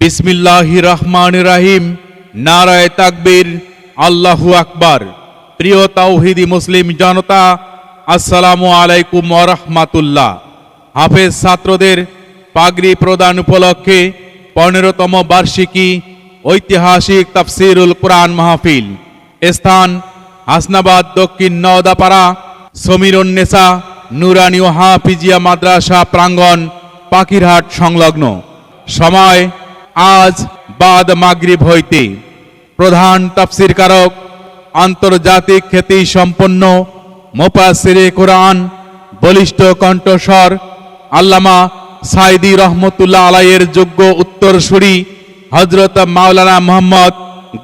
বিসমিল্লাহির রহমানির রহিম। নারায়ে তাকবীর, আল্লাহু আকবার। প্রিয় তাওহীদি মুসলিম জনতা, আসসালামু আলাইকুম ওয়া রাহমাতুল্লাহ। হাফেজ ছাত্রদের পাগড়ি প্রদান উপলক্ষে 15তম বার্ষিকী ঐতিহাসিক তাফসীরুল কুরআন মাহফিল। স্থান হাসনাবাদ দক্ষিণ নওদাপাড়া সমীরুন্নেসা নুরানী ও হাফিজিয়া মাদ্রাসা প্রাঙ্গণ, পাখিরহাট সংলগ্ন। সময় আজ বাদ মাগরিব হইতে। প্রধান তাফসীরকারক আন্তর্জাতিক খ্যাতি সম্পন্ন মুফাসসিরে কোরআন, বলিষ্ঠ কণ্ঠস্বর আল্লামা সাঈদী রহমতুল্লাহ আলাইহির যোগ্য উত্তরসূরি হযরত মাওলানা মুহাম্মদ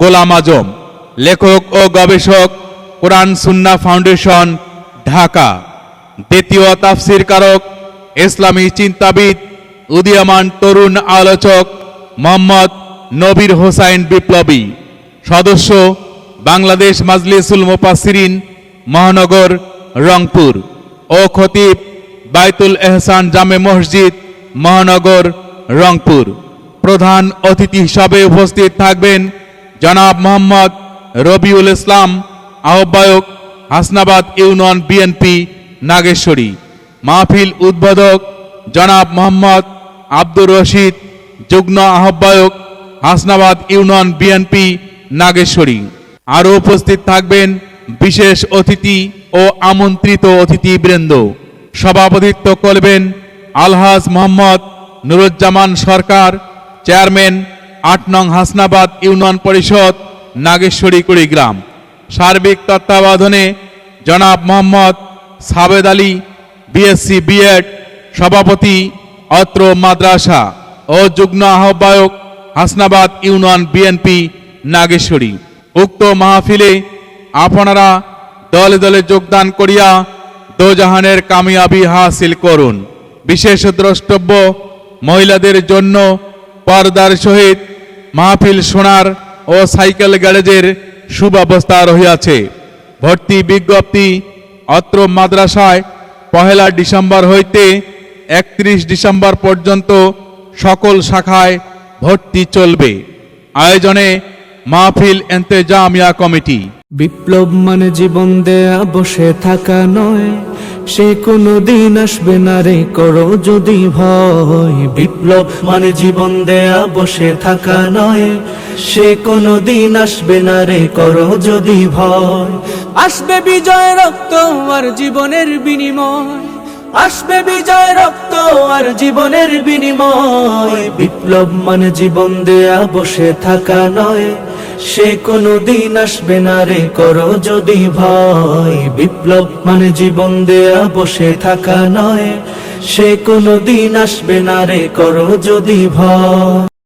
গোলাম আজম। লেখক ও গবেষক, কোরআন সুন্নাহ ফাউন্ডেশন, ঢাকা। দ্বিতীয় তাফসীরকারক ইসলামী চিন্তাবিদ, উদীয়মান তরুণ আলোচক মোহাম্মদ নবীর হোসাইন বিপ্লবী। সদস্য বাংলাদেশ মাজলিসুল মুফাসসিরিন মহানগর রংপুর ও খতিব বাইতুল এহসান জামে মসজিদ মহানগর রংপুর। প্রধান অতিথি হিসাবে উপস্থিত থাকবেন জনাব মোহাম্মদ রবিউল ইসলাম, আহ্বায়ক হাসনাবাদ ইউনিয়ন বিএনপি নাগেশ্বরী। মাহফিল উদ্বোধক জনাব মোহাম্মদ আব্দুর রশিদ, যুগ্ম আহ্বায়ক হাসনাবাদ ইউনিয়ন বিএনপি নাগেশ্বরী। আরও উপস্থিত থাকবেন বিশেষ অতিথি ও আমন্ত্রিত অতিথিবৃন্দ। সভাপতিত্ব করবেন আলহাজ মোহাম্মদ নুরুজ্জামান সরকার, চেয়ারম্যান ৮ নং হাসনাবাদ ইউনিয়ন পরিষদ নাগেশ্বরী কুড়িগ্রাম। সার্বিক তত্ত্বাবধানে জনাব মোহাম্মদ সাবেদ আলী, বিএসসি বিএড, সভাপতি অত্র মাদ্রাসা ও যুগ্ম আহ্বায়ক হাসনাবাদ ইউনিয়ন বিএনপি নাগেশ্বরী। উক্ত মাহফিলে আপনারা দলে দলে যোগদান করিয়া দোজাহানের কামিয়াবি হাসিল করুন। বিশেষ দ্রষ্টব্য মহিলাদের জন্য পর্দার সহিত মাহফিল শোনার ও সাইকেল গ্যারেজের সুব্যবস্থা রহিয়াছে। ভর্তি বিজ্ঞপ্তি অত্র মাদ্রাসায় 1 ডিসেম্বর হইতে 31 ডিসেম্বর পর্যন্ত সকল শাখায় ভর্তি চলবে। আয়োজনে মাহফিল ইন্তেজামিয়া কমিটি। বিপ্লব মানে জীবন দেয়া বসে থাকা নয়, সে কোনো দিন আসবে না রে করো যদি ভয়। বিপ্লব মানে জীবন দেয়া বসে থাকা নয়, সে কোনো দিন আসবে না রে করো যদি ভয়। আসবে বিজয় রক্ত আর জীবনের বিনিময়, আসবে বিজয় রক্ত আর জীবনের বিনিময়। বিপ্লব মানে জীবন দেয়া বসে থাকা নয়, সে কোনো দিন আসবে না রে করো যদি ভয়। বিপ্লব মানে জীবন দেয়া বসে থাকা নয়, সে কোনো দিন আসবে না রে করো যদি ভয়।